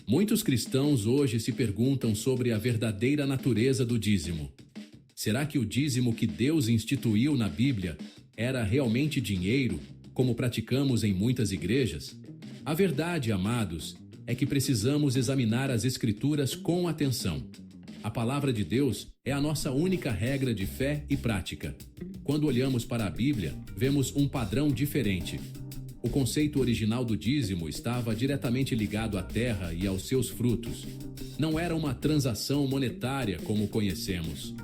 Muitos cristãos hoje se perguntam sobre a verdadeira natureza do dízimo. Será que o dízimo que Deus instituiu na Bíblia era realmente dinheiro, como praticamos em muitas igrejas? A verdade, amados, é que precisamos examinar as Escrituras com atenção. A palavra de Deus é a nossa única regra de fé e prática. Quando olhamos para a Bíblia, vemos um padrão diferente. O conceito original do dízimo estava diretamente ligado à terra e aos seus frutos. Não era uma transação monetária como conhecemos.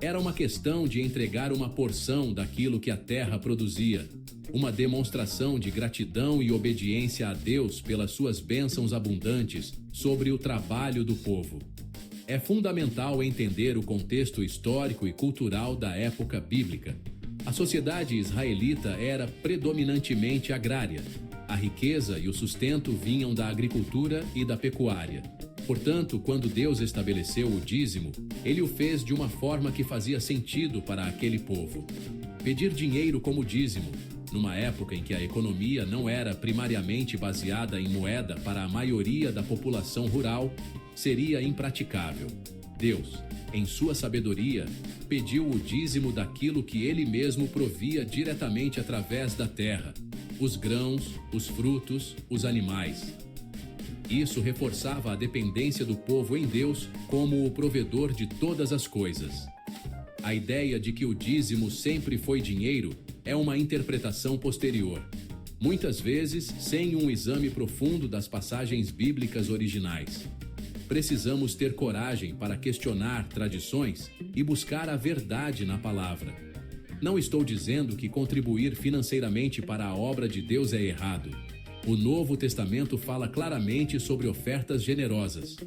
Era uma questão de entregar uma porção daquilo que a terra produzia, uma demonstração de gratidão e obediência a Deus pelas suas bênçãos abundantes sobre o trabalho do povo. É fundamental entender o contexto histórico e cultural da época bíblica. A sociedade israelita era predominantemente agrária. A riqueza e o sustento vinham da agricultura e da pecuária. Portanto, quando Deus estabeleceu o dízimo, ele o fez de uma forma que fazia sentido para aquele povo. Pedir dinheiro como dízimo, numa época em que a economia não era primariamente baseada em moeda para a maioria da população rural, seria impraticável. Deus, em sua sabedoria, pediu o dízimo daquilo que ele mesmo provia diretamente através da terra: os grãos, os frutos, os animais. Isso reforçava a dependência do povo em Deus como o provedor de todas as coisas. A ideia de que o dízimo sempre foi dinheiro é uma interpretação posterior, muitas vezes sem um exame profundo das passagens bíblicas originais. Precisamos ter coragem para questionar tradições e buscar a verdade na palavra. Não estou dizendo que contribuir financeiramente para a obra de Deus é errado. O Novo Testamento fala claramente sobre ofertas generosas.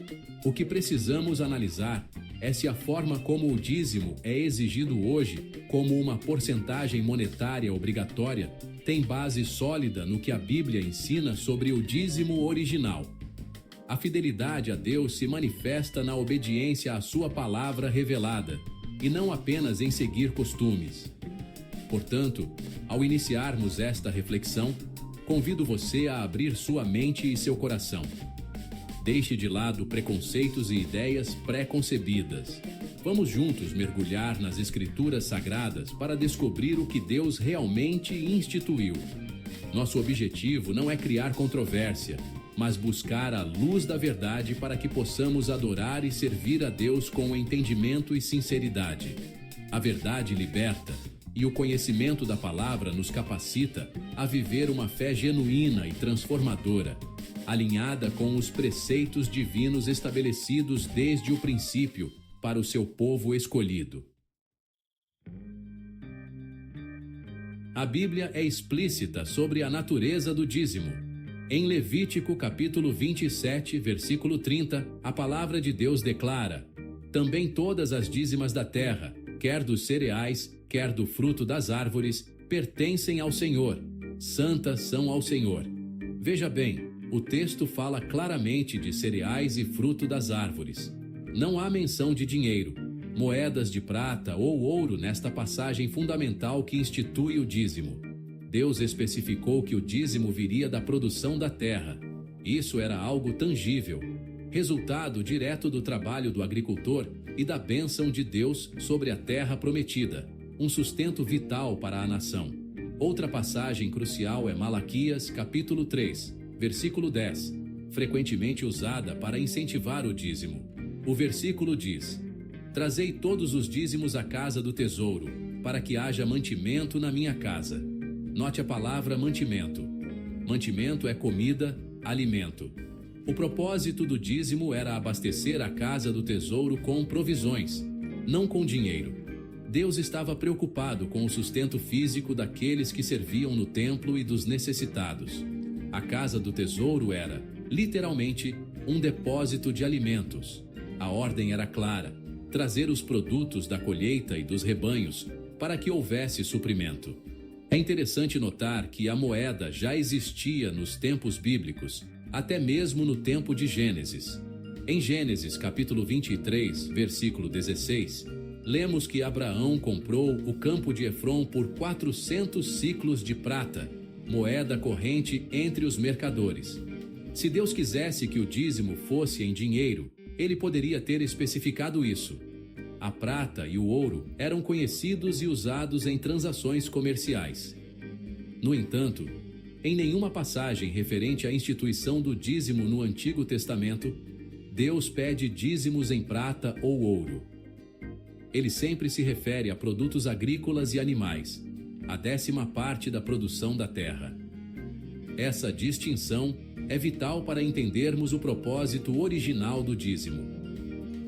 O que precisamos analisar é se a forma como o dízimo é exigido hoje, como uma porcentagem monetária obrigatória, tem base sólida no que a Bíblia ensina sobre o dízimo original. A fidelidade a Deus se manifesta na obediência à sua palavra revelada, e não apenas em seguir costumes. Portanto, ao iniciarmos esta reflexão, convido você a abrir sua mente e seu coração. Deixe de lado preconceitos e ideias pré-concebidas. Vamos juntos mergulhar nas Escrituras Sagradas para descobrir o que Deus realmente instituiu. Nosso objetivo não é criar controvérsia, mas buscar a luz da verdade para que possamos adorar e servir a Deus com entendimento e sinceridade. A verdade liberta, e o conhecimento da palavra nos capacita a viver uma fé genuína e transformadora, alinhada com os preceitos divinos estabelecidos desde o princípio para o seu povo escolhido. A Bíblia é explícita sobre a natureza do dízimo. Em Levítico capítulo 27, versículo 30, a palavra de Deus declara: também todas as dízimas da terra, quer dos cereais, quer do fruto das árvores, pertencem ao Senhor, santas são ao Senhor. Veja bem, o texto fala claramente de cereais e fruto das árvores. Não há menção de dinheiro, moedas de prata ou ouro nesta passagem fundamental que institui o dízimo. Deus especificou que o dízimo viria da produção da terra. Isso era algo tangível, resultado direto do trabalho do agricultor e da bênção de Deus sobre a terra prometida, um sustento vital para a nação. Outra passagem crucial é Malaquias, capítulo 3, versículo 10, frequentemente usada para incentivar o dízimo. O versículo diz: trazei todos os dízimos à casa do tesouro, para que haja mantimento na minha casa. Note a palavra mantimento. Mantimento é comida, alimento. O propósito do dízimo era abastecer a casa do tesouro com provisões, não com dinheiro. Deus estava preocupado com o sustento físico daqueles que serviam no templo e dos necessitados. A casa do tesouro era, literalmente, um depósito de alimentos. A ordem era clara: trazer os produtos da colheita e dos rebanhos, para que houvesse suprimento. É interessante notar que a moeda já existia nos tempos bíblicos, até mesmo no tempo de Gênesis. Em Gênesis capítulo 23, versículo 16, lemos que Abraão comprou o campo de Efrom por 400 siclos de prata, moeda corrente entre os mercadores. Se Deus quisesse que o dízimo fosse em dinheiro, ele poderia ter especificado isso. A prata e o ouro eram conhecidos e usados em transações comerciais. No entanto, em nenhuma passagem referente à instituição do dízimo no Antigo Testamento, Deus pede dízimos em prata ou ouro. Ele sempre se refere a produtos agrícolas e animais, a 10ª parte da produção da terra. Essa distinção é vital para entendermos o propósito original do dízimo.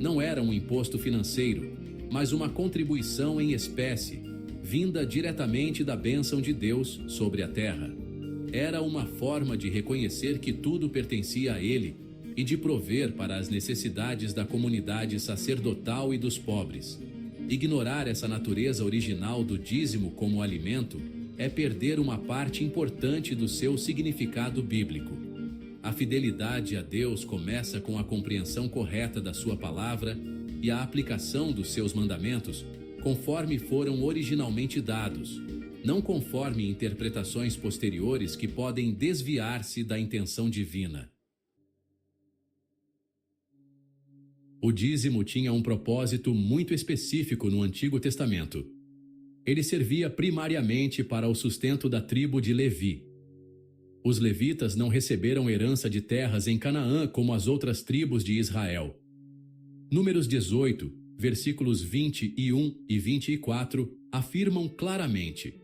Não era um imposto financeiro, mas uma contribuição em espécie, vinda diretamente da bênção de Deus sobre a terra. Era uma forma de reconhecer que tudo pertencia a Ele e de prover para as necessidades da comunidade sacerdotal e dos pobres. Ignorar essa natureza original do dízimo como alimento é perder uma parte importante do seu significado bíblico. A fidelidade a Deus começa com a compreensão correta da sua palavra e a aplicação dos seus mandamentos conforme foram originalmente dados, não conforme interpretações posteriores que podem desviar-se da intenção divina. O dízimo tinha um propósito muito específico no Antigo Testamento. Ele servia primariamente para o sustento da tribo de Levi. Os levitas não receberam herança de terras em Canaã como as outras tribos de Israel. Números 18, versículos 21 e 24 afirmam claramente: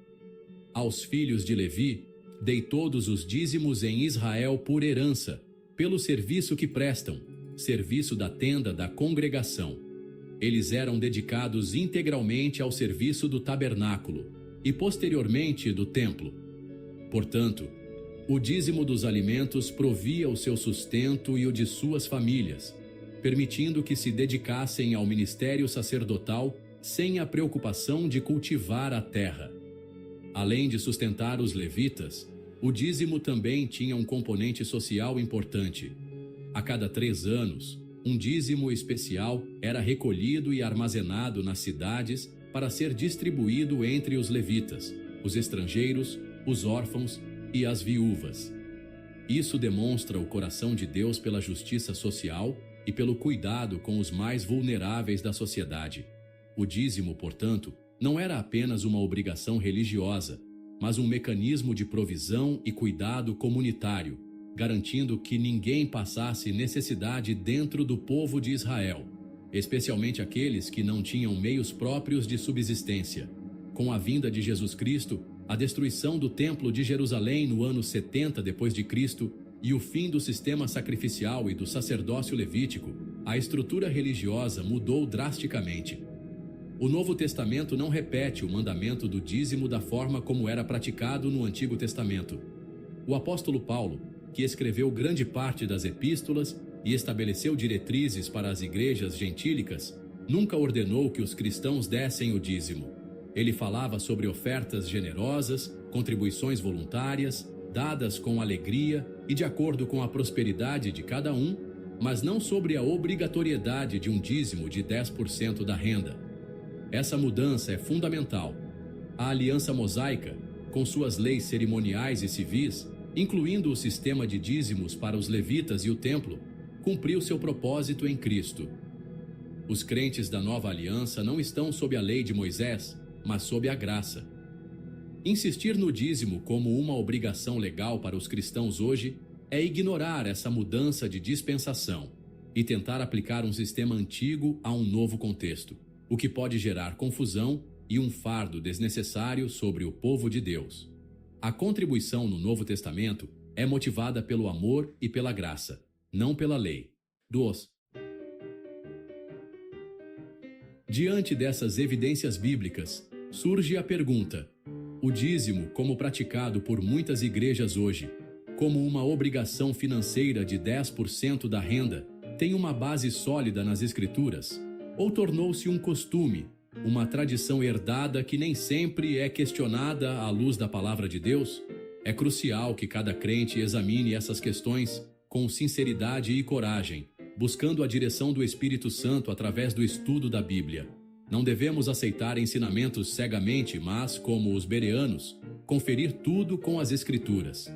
aos filhos de Levi dei todos os dízimos em Israel por herança, pelo serviço que prestam, serviço da tenda da congregação. Eles eram dedicados integralmente ao serviço do tabernáculo e posteriormente do templo. Portanto, o dízimo dos alimentos provia o seu sustento e o de suas famílias, permitindo que se dedicassem ao ministério sacerdotal sem a preocupação de cultivar a terra. Além de sustentar os levitas, o dízimo também tinha um componente social importante. A cada 3 anos, um dízimo especial era recolhido e armazenado nas cidades para ser distribuído entre os levitas, os estrangeiros, os órfãos e as viúvas. Isso demonstra o coração de Deus pela justiça social e pelo cuidado com os mais vulneráveis da sociedade. O dízimo, portanto, não era apenas uma obrigação religiosa, mas um mecanismo de provisão e cuidado comunitário, garantindo que ninguém passasse necessidade dentro do povo de Israel, especialmente aqueles que não tinham meios próprios de subsistência. Com a vinda de Jesus Cristo, a destruição do Templo de Jerusalém no ano 70 d.C. e o fim do sistema sacrificial e do sacerdócio levítico, a estrutura religiosa mudou drasticamente. O Novo Testamento não repete o mandamento do dízimo da forma como era praticado no Antigo Testamento. O apóstolo Paulo, que escreveu grande parte das epístolas e estabeleceu diretrizes para as igrejas gentílicas, nunca ordenou que os cristãos dessem o dízimo. Ele falava sobre ofertas generosas, contribuições voluntárias, dadas com alegria e de acordo com a prosperidade de cada um, mas não sobre a obrigatoriedade de um dízimo de 10% da renda. Essa mudança é fundamental. A Aliança Mosaica, com suas leis cerimoniais e civis, incluindo o sistema de dízimos para os levitas e o templo, cumpriu seu propósito em Cristo. Os crentes da nova aliança não estão sob a lei de Moisés, mas sob a graça. Insistir no dízimo como uma obrigação legal para os cristãos hoje é ignorar essa mudança de dispensação e tentar aplicar um sistema antigo a um novo contexto, o que pode gerar confusão e um fardo desnecessário sobre o povo de Deus. A contribuição no Novo Testamento é motivada pelo amor e pela graça, não pela lei. Diante dessas evidências bíblicas, surge a pergunta: o dízimo, como praticado por muitas igrejas hoje, como uma obrigação financeira de 10% da renda, tem uma base sólida nas Escrituras? Ou tornou-se um costume, uma tradição herdada que nem sempre é questionada à luz da palavra de Deus? É crucial que cada crente examine essas questões com sinceridade e coragem, buscando a direção do Espírito Santo através do estudo da Bíblia. Não devemos aceitar ensinamentos cegamente, mas, como os bereanos, conferir tudo com as Escrituras.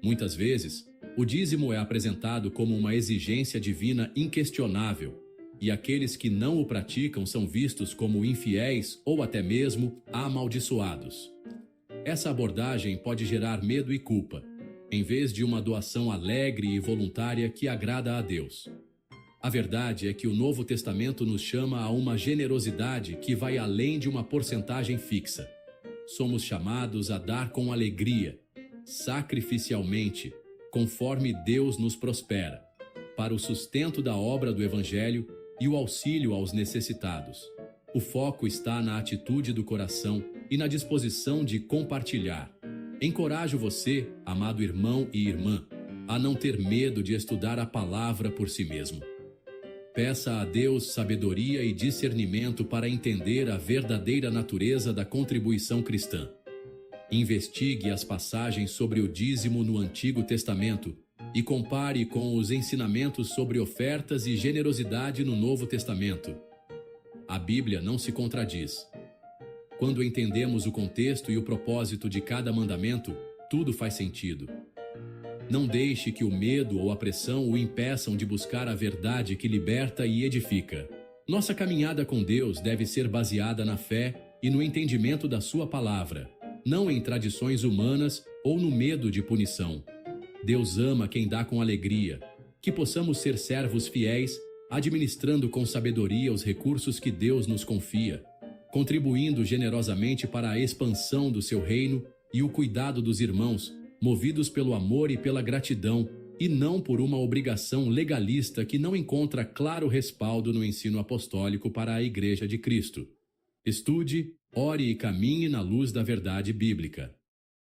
Muitas vezes, O dízimo é apresentado como uma exigência divina inquestionável, e aqueles que não o praticam são vistos como infiéis ou até mesmo amaldiçoados. Essa abordagem pode gerar medo e culpa, em vez de uma doação alegre e voluntária que agrada a Deus. A verdade é que o Novo Testamento nos chama a uma generosidade que vai além de uma porcentagem fixa. Somos chamados a dar com alegria, sacrificialmente, conforme Deus nos prospera, para o sustento da obra do Evangelho e o auxílio aos necessitados. O foco está na atitude do coração e na disposição de compartilhar. Encorajo você, amado irmão e irmã, a não ter medo de estudar a palavra por si mesmo. Peça a Deus sabedoria e discernimento para entender a verdadeira natureza da contribuição cristã. Investigue as passagens sobre o dízimo no Antigo Testamento e compare com os ensinamentos sobre ofertas e generosidade no Novo Testamento. A Bíblia não se contradiz. Quando entendemos o contexto e o propósito de cada mandamento, tudo faz sentido. Não deixe que o medo ou a pressão o impeçam de buscar a verdade que liberta e edifica. Nossa caminhada com Deus deve ser baseada na fé e no entendimento da sua palavra, não em tradições humanas ou no medo de punição. Deus ama quem dá com alegria. Que possamos ser servos fiéis, administrando com sabedoria os recursos que Deus nos confia, contribuindo generosamente para a expansão do seu reino e o cuidado dos irmãos, movidos pelo amor e pela gratidão, e não por uma obrigação legalista que não encontra claro respaldo no ensino apostólico para a Igreja de Cristo. Estude, ore e caminhe na luz da verdade bíblica.